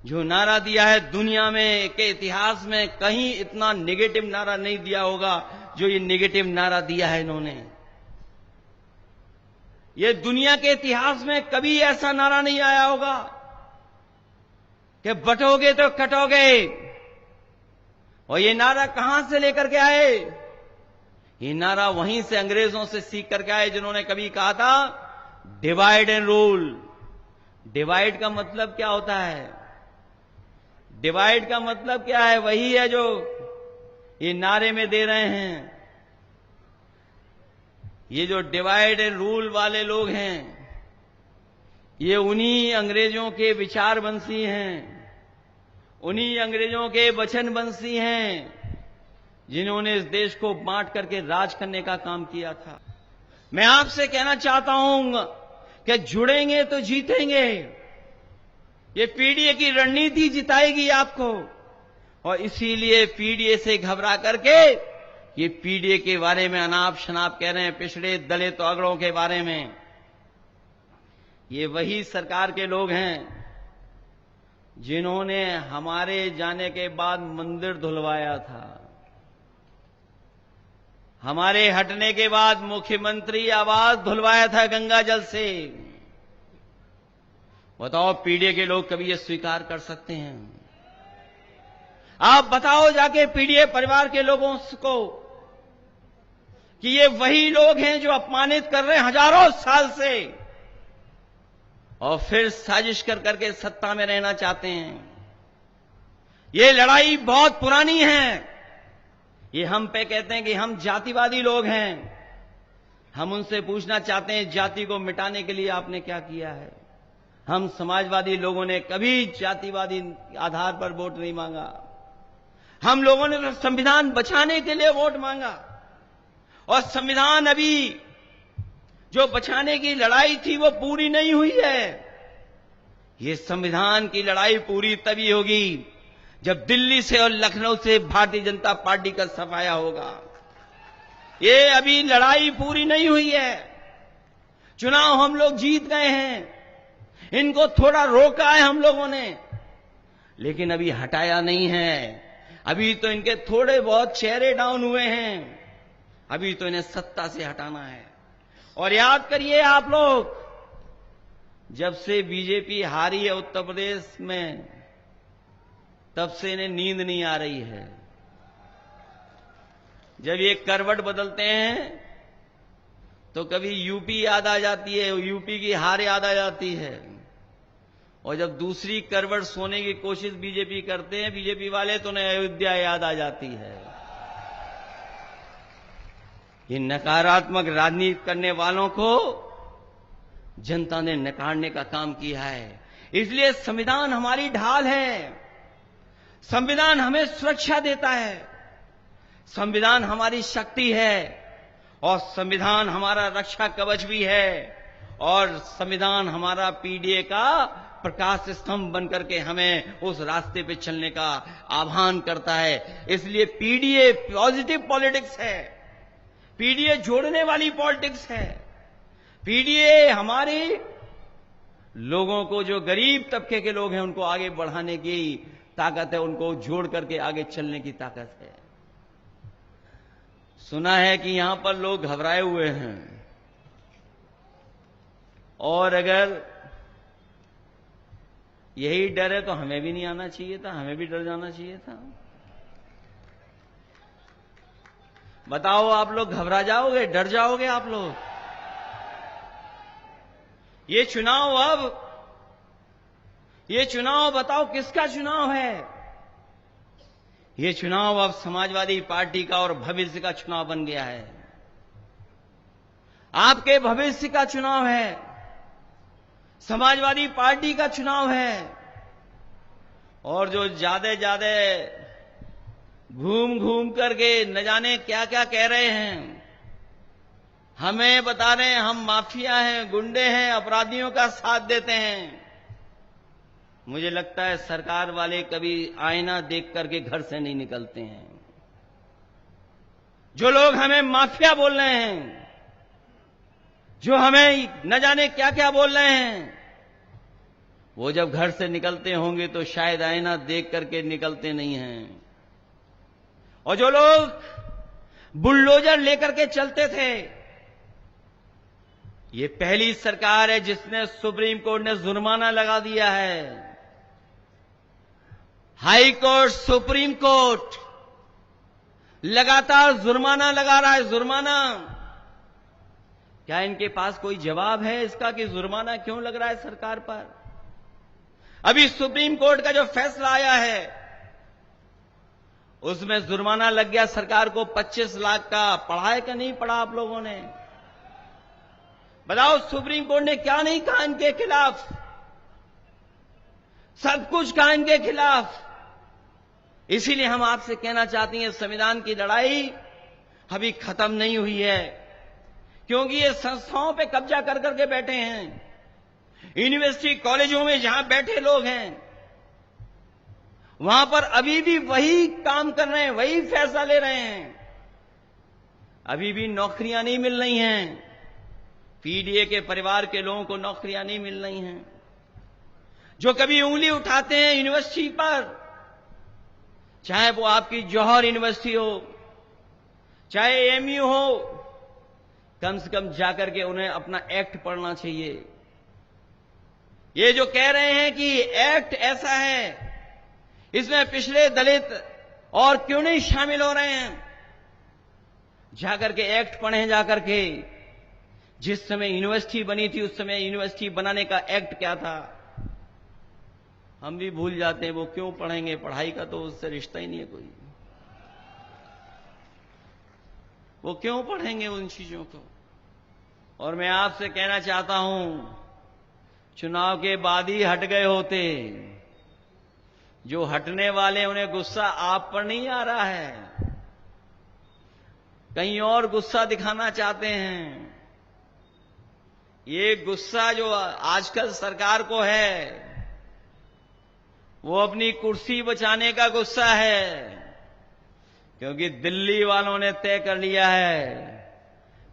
जो नारा दिया है, दुनिया में के इतिहास में कहीं इतना नेगेटिव नारा नहीं दिया होगा जो ये नेगेटिव नारा दिया है इन्होंने। ये दुनिया के इतिहास में कभी ऐसा नारा नहीं आया होगा कि बटोगे तो कटोगे। और ये नारा कहां से लेकर के आए? ये नारा वहीं से अंग्रेजों से सीख करके आए जिन्होंने कभी कहा था डिवाइड एंड रूल। डिवाइड का मतलब क्या होता है? डिवाइड का मतलब क्या है? वही है जो ये नारे में दे रहे हैं। ये जो डिवाइड एंड रूल वाले लोग हैं, ये उन्हीं अंग्रेजों के विचारवंशी हैं, उन्हीं अंग्रेजों के वचनवंशी हैं जिन्होंने इस देश को बांट करके राज करने का काम किया था। मैं आपसे कहना चाहता हूं कि जुड़ेंगे तो जीतेंगे। ये पीडीए की रणनीति जिताएगी आपको, और इसीलिए पीडीए से घबरा करके ये पीडीए के बारे में अनाप शनाप कह रहे हैं, पिछड़े दलित तो अगड़ों के बारे में। ये वही सरकार के लोग हैं जिन्होंने हमारे जाने के बाद मंदिर धुलवाया था, हमारे हटने के बाद मुख्यमंत्री आवास धुलवाया था गंगा जल से। बताओ पीडीए के लोग कभी ये स्वीकार कर सकते हैं? आप बताओ जाके पीडीए परिवार के लोगों को कि ये वही लोग हैं जो अपमानित कर रहे हैं हजारों साल से, और फिर साजिश कर करके सत्ता में रहना चाहते हैं। ये लड़ाई बहुत पुरानी है। ये हम पे कहते हैं कि हम जातिवादी लोग हैं। हम उनसे पूछना चाहते हैं, जाति को मिटाने के लिए आपने क्या किया है? हम समाजवादी लोगों ने कभी जातिवादी आधार पर वोट नहीं मांगा। हम लोगों ने तो संविधान बचाने के लिए वोट मांगा, और संविधान अभी जो बचाने की लड़ाई थी वो पूरी नहीं हुई है। ये संविधान की लड़ाई पूरी तभी होगी जब दिल्ली से और लखनऊ से भारतीय जनता पार्टी का सफाया होगा। ये अभी लड़ाई पूरी नहीं हुई है। चुनाव हम लोग जीत गए हैं, इनको थोड़ा रोका है हम लोगों ने, लेकिन अभी हटाया नहीं है। अभी तो इनके थोड़े बहुत चेहरे डाउन हुए हैं, अभी तो इन्हें सत्ता से हटाना है। और याद करिए आप लोग, जब से बीजेपी हारी है उत्तर प्रदेश में, तब से इन्हें नींद नहीं आ रही है। जब ये करवट बदलते हैं तो कभी यूपी याद आ जाती है, यूपी की हार याद आ जाती है, और जब दूसरी करवट सोने की कोशिश बीजेपी करते हैं बीजेपी वाले, तो उन्हें अयोध्या याद आ जाती है। ये नकारात्मक राजनीति करने वालों को जनता ने नकारने का काम किया है। इसलिए संविधान हमारी ढाल है, संविधान हमें सुरक्षा देता है, संविधान हमारी शक्ति है, और संविधान हमारा रक्षा कवच भी है, और संविधान हमारा पीडीए का प्रकाश स्तंभ बनकर के हमें उस रास्ते पे चलने का आह्वान करता है। इसलिए पीडीए पॉजिटिव पॉलिटिक्स है, पीडीए जोड़ने वाली पॉलिटिक्स है। पीडीए हमारे लोगों को, जो गरीब तबके के लोग हैं, उनको आगे बढ़ाने की ताकत है, उनको जोड़ करके आगे चलने की ताकत है। सुना है कि यहां पर लोग घबराए हुए हैं, और अगर यही डर है तो हमें भी नहीं आना चाहिए था, हमें भी डर जाना चाहिए था। बताओ, आप लोग घबरा जाओगे, डर जाओगे आप लोग? ये चुनाव बताओ किसका चुनाव है? ये चुनाव अब समाजवादी पार्टी का और भविष्य का चुनाव बन गया है। आपके भविष्य का चुनाव है, समाजवादी पार्टी का चुनाव है। और जो ज्यादा घूम घूम करके न जाने क्या क्या कह रहे हैं, हमें बता रहे हैं हम माफिया हैं, गुंडे हैं, अपराधियों का साथ देते हैं। मुझे लगता है सरकार वाले कभी आईना देख करके घर से नहीं निकलते हैं। जो लोग हमें माफिया बोल रहे हैं, जो हमें न जाने क्या क्या बोल रहे हैं, वो जब घर से निकलते होंगे तो शायद आईना देख करके निकलते नहीं हैं। और जो लोग बुलडोजर लेकर के चलते थे, ये पहली सरकार है जिसने सुप्रीम कोर्ट ने जुर्माना लगा दिया है। हाई कोर्ट, सुप्रीम कोर्ट लगातार जुर्माना लगा रहा है। जुर्माना, क्या इनके पास कोई जवाब है इसका कि जुर्माना क्यों लग रहा है सरकार पर? अभी सुप्रीम कोर्ट का जो फैसला आया है उसमें जुर्माना लग गया सरकार को 25 लाख का। पढ़ा है कि नहीं पढ़ा आप लोगों ने? बताओ, सुप्रीम कोर्ट ने क्या नहीं कहा इनके खिलाफ? सब कुछ कहा इनके खिलाफ। इसीलिए हम आपसे कहना चाहते हैं, संविधान की लड़ाई अभी खत्म नहीं हुई है, क्योंकि ये संस्थाओं पे कब्जा कर करके बैठे हैं। यूनिवर्सिटी कॉलेजों में जहां बैठे लोग हैं वहां पर अभी भी वही काम कर रहे हैं, वही फैसला ले रहे हैं। अभी भी नौकरियां नहीं मिल रही हैं। पीडीए के परिवार के लोगों को नौकरियां नहीं मिल रही हैं। जो कभी उंगली उठाते हैं यूनिवर्सिटी पर, चाहे वो आपकी जौहर यूनिवर्सिटी हो, चाहे एएमयू हो, कम से कम जाकर के उन्हें अपना एक्ट पढ़ना चाहिए। ये जो कह रहे हैं कि एक्ट ऐसा है, इसमें पिछड़े दलित और क्यों नहीं शामिल हो रहे हैं, जाकर के एक्ट पढ़ें। जाकर के जिस समय यूनिवर्सिटी बनी थी उस समय यूनिवर्सिटी बनाने का एक्ट क्या था, हम भी भूल जाते हैं। वो क्यों पढ़ेंगे? पढ़ाई का तो उससे रिश्ता ही नहीं है कोई। वो क्यों पढ़ेंगे उन चीजों को? और मैं आपसे कहना चाहता हूं, चुनाव के बाद ही हट गए होते। जो हटने वाले उन्हें गुस्सा आप पर नहीं आ रहा है, कहीं और गुस्सा दिखाना चाहते हैं। ये गुस्सा जो आजकल सरकार को है वो अपनी कुर्सी बचाने का गुस्सा है, क्योंकि दिल्ली वालों ने तय कर लिया है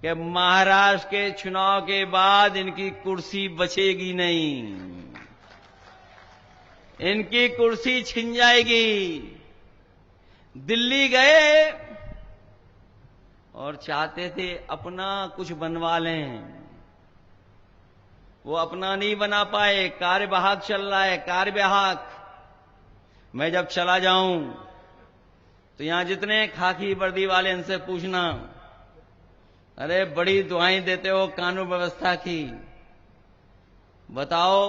कि महाराष्ट्र के चुनाव के बाद इनकी कुर्सी बचेगी नहीं, इनकी कुर्सी छिन जाएगी। दिल्ली गए और चाहते थे अपना कुछ बनवा लें, वो अपना नहीं बना पाए। कार्यवाहक चल रहा है, कार्यवाहक। मैं जब चला जाऊं तो यहां जितने खाकी वर्दी वाले, इनसे पूछना, अरे बड़ी दुआएं देते हो कानून व्यवस्था की, बताओ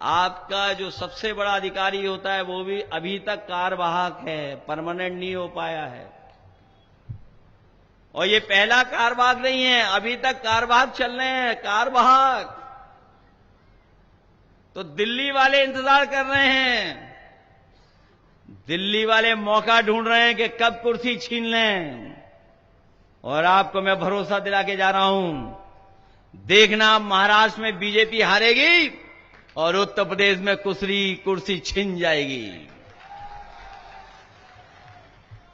आपका जो सबसे बड़ा अधिकारी होता है वो भी अभी तक कार्यवाहक है, परमानेंट नहीं हो पाया है। और ये पहला कार्यवाहक नहीं है, अभी तक कार्यवाहक चल रहे हैं, कार्यवाहक। तो दिल्ली वाले इंतजार कर रहे हैं, दिल्ली वाले मौका ढूंढ रहे हैं कि कब कुर्सी छीन लें। और आपको मैं भरोसा दिला के जा रहा हूं, देखना महाराष्ट्र में बीजेपी हारेगी और उत्तर प्रदेश में कुर्सी छिन जाएगी।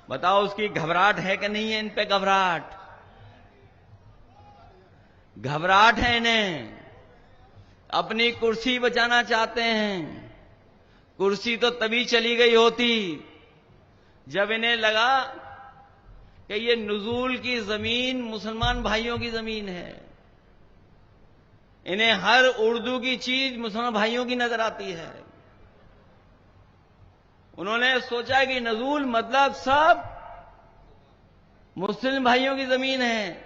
बताओ, उसकी घबराहट है कि नहीं है? इन पे घबराहट है इन्हें, अपनी कुर्सी बचाना चाहते हैं। कुर्सी तो तभी चली गई होती जब इन्हें लगा कि ये नुजूल की जमीन मुसलमान भाइयों की जमीन है। इन्हें हर उर्दू की चीज मुसलमान भाइयों की नजर आती है। उन्होंने सोचा कि नजूल मतलब सब मुस्लिम भाइयों की जमीन है।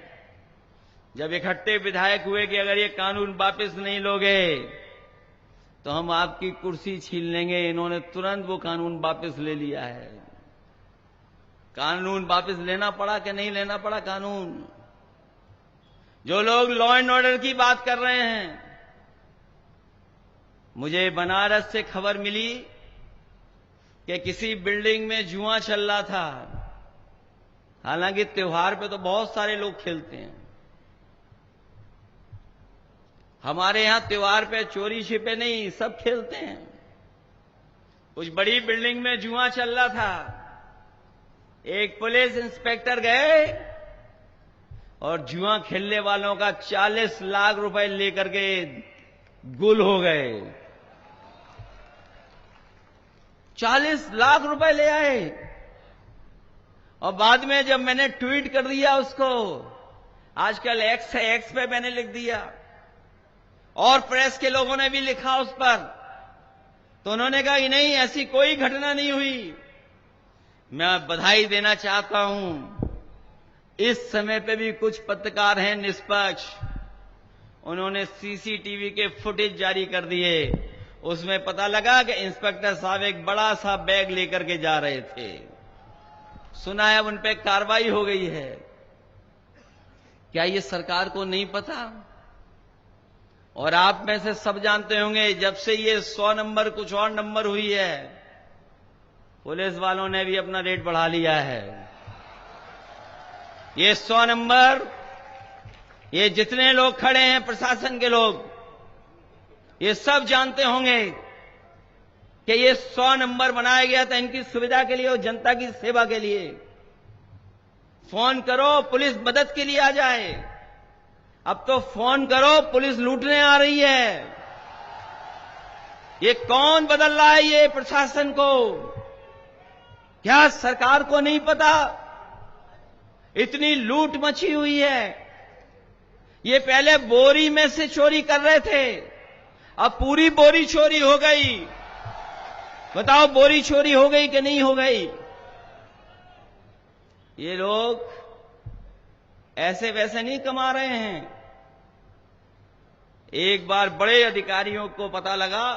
जब इकट्ठे विधायक हुए कि अगर ये कानून वापस नहीं लोगे तो हम आपकी कुर्सी छीन लेंगे, इन्होंने तुरंत वो कानून वापस ले लिया है। कानून वापस लेना पड़ा कि नहीं लेना पड़ा कानून? जो लोग लॉ एंड ऑर्डर की बात कर रहे हैं, मुझे बनारस से खबर मिली कि किसी बिल्डिंग में जुआ चल रहा था। हालांकि त्योहार पे तो बहुत सारे लोग खेलते हैं, हमारे यहां त्योहार पे चोरी छिपे नहीं, सब खेलते हैं। कुछ बड़ी बिल्डिंग में जुआ चल रहा था। एक पुलिस इंस्पेक्टर गए और जुआ खेलने वालों का 40 लाख रुपए लेकर के गुल हो गए। 40 लाख रुपए ले आए। और बाद में जब मैंने ट्वीट कर दिया उसको, आजकल एक्स है, एक्स पे मैंने लिख दिया और प्रेस के लोगों ने भी लिखा उस पर, तो उन्होंने कहा कि नहीं, ऐसी कोई घटना नहीं हुई। मैं बधाई देना चाहता हूं, इस समय पे भी कुछ पत्रकार हैं निष्पक्ष, उन्होंने सीसीटीवी के फुटेज जारी कर दिए। उसमें पता लगा कि इंस्पेक्टर साहब एक बड़ा सा बैग लेकर के जा रहे थे। सुना है उन पे कार्रवाई हो गई है। क्या ये सरकार को नहीं पता? और आप में से सब जानते होंगे, जब से ये 100 नंबर कुछ और नंबर हुई है, पुलिस वालों ने भी अपना रेट बढ़ा लिया है। ये 100 नंबर, ये जितने लोग खड़े हैं प्रशासन के लोग, ये सब जानते होंगे कि ये 100 नंबर बनाया गया था इनकी सुविधा के लिए और जनता की सेवा के लिए। फोन करो, पुलिस मदद के लिए आ जाए। अब तो फोन करो, पुलिस लूटने आ रही है। ये कौन बदल रहा है ये प्रशासन को? क्या सरकार को नहीं पता? इतनी लूट मची हुई है। ये पहले बोरी में से चोरी कर रहे थे, अब पूरी बोरी चोरी हो गई। बताओ, बोरी चोरी हो गई कि नहीं हो गई? ये लोग ऐसे वैसे नहीं कमा रहे हैं। एक बार बड़े अधिकारियों को पता लगा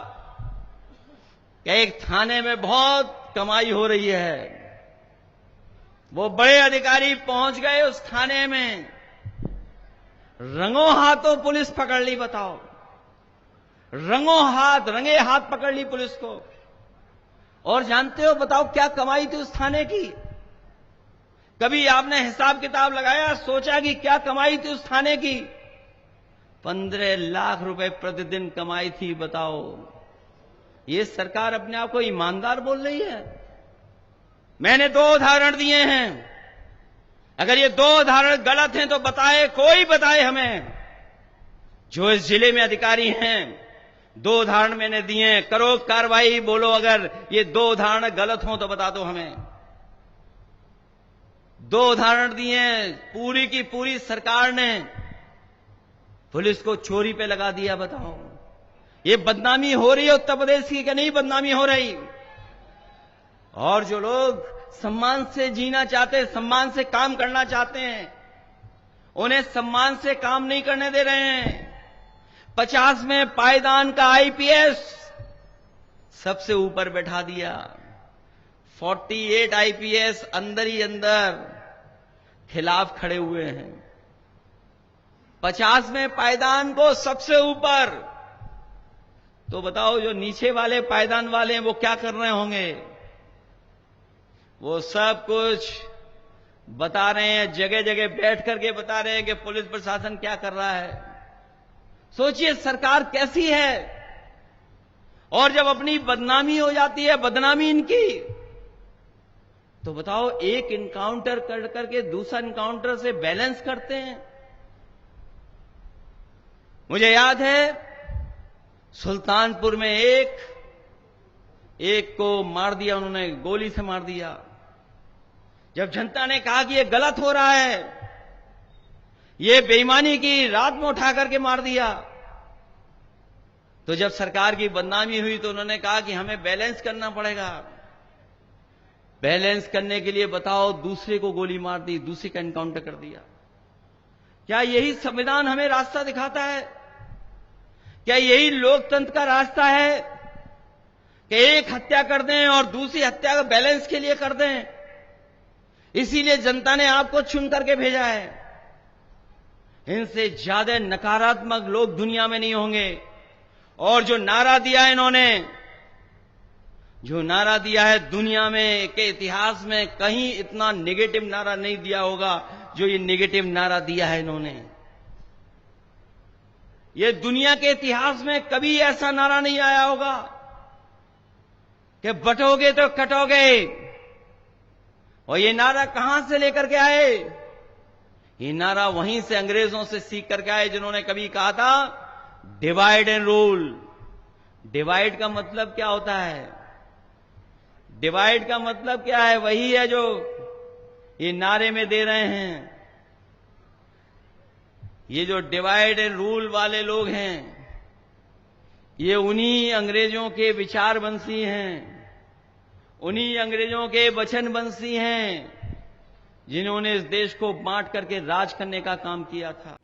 कि एक थाने में बहुत कमाई हो रही है। वो बड़े अधिकारी पहुंच गए उस थाने में, रंगों हाथों पुलिस पकड़ ली। बताओ, रंगों हाथ, रंगे हाथ पकड़ ली पुलिस को। और जानते हो, बताओ क्या कमाई थी उस थाने की? कभी आपने हिसाब किताब लगाया, सोचा कि क्या कमाई थी उस थाने की? 15 लाख रुपए प्रतिदिन कमाई थी। बताओ, ये सरकार अपने आप को ईमानदार बोल रही है? मैंने 2 उदाहरण दिए हैं। अगर ये 2 उदाहरण गलत हैं तो बताए, कोई बताए हमें। जो इस जिले में अधिकारी हैं, 2 उदाहरण मैंने दिए, करो कार्रवाई। बोलो अगर ये 2 उदाहरण गलत हों तो बता दो हमें। 2 उदाहरण दिए, पूरी की पूरी सरकार ने पुलिस को चोरी पे लगा दिया। बताओ, ये बदनामी हो रही है उत्तर प्रदेश की कि नहीं बदनामी हो रही? और जो लोग सम्मान से जीना चाहते हैं, सम्मान से काम करना चाहते हैं, उन्हें सम्मान से काम नहीं करने दे रहे हैं। 50 में पायदान का आईपीएस सबसे ऊपर बैठा दिया। 48 आईपीएस अंदर ही अंदर खिलाफ खड़े हुए हैं। 50 में पायदान को सबसे ऊपर। तो बताओ, जो नीचे वाले पायदान वाले हैं वो क्या कर रहे होंगे? वो सब कुछ बता रहे हैं, जगह जगह बैठ करके बता रहे हैं कि पुलिस प्रशासन क्या कर रहा है। सोचिए सरकार कैसी है। और जब अपनी बदनामी हो जाती है, बदनामी इनकी, तो बताओ, एक इनकाउंटर कर करके दूसरा इनकाउंटर से बैलेंस करते हैं। मुझे याद है सुल्तानपुर में एक को मार दिया उन्होंने, गोली से मार दिया। जब जनता ने कहा कि ये गलत हो रहा है, ये बेईमानी की, रात में उठा करके मार दिया, तो जब सरकार की बदनामी हुई तो उन्होंने कहा कि हमें बैलेंस करना पड़ेगा। बैलेंस करने के लिए बताओ, दूसरे को गोली मार दी, दूसरे का एनकाउंटर कर दिया। क्या यही संविधान हमें रास्ता दिखाता है? क्या यही लोकतंत्र का रास्ता है कि एक हत्या कर दें और दूसरी हत्या को बैलेंस के लिए कर दें? इसीलिए जनता ने आपको चुन करके भेजा है। इनसे ज्यादा नकारात्मक लोग दुनिया में नहीं होंगे। और जो नारा दिया है इन्होंने, जो नारा दिया है, दुनिया में के इतिहास में कहीं इतना नेगेटिव नारा नहीं दिया होगा जो ये नेगेटिव नारा दिया है इन्होंने। ये दुनिया के इतिहास में कभी ऐसा नारा नहीं आया होगा कि बटोगे तो कटोगे। और ये नारा कहां से लेकर के आए? ये नारा वहीं से अंग्रेजों से सीख करके आए, जिन्होंने कभी कहा था डिवाइड एंड रूल। डिवाइड का मतलब क्या होता है? डिवाइड का मतलब क्या है? वही है जो ये नारे में दे रहे हैं। ये जो डिवाइड एंड रूल वाले लोग हैं, ये उन्हीं अंग्रेजों के विचारवंशी हैं, उन्हीं अंग्रेजों के वचनवंशी हैं जिन्होंने इस देश को बांट करके राज करने का काम किया था।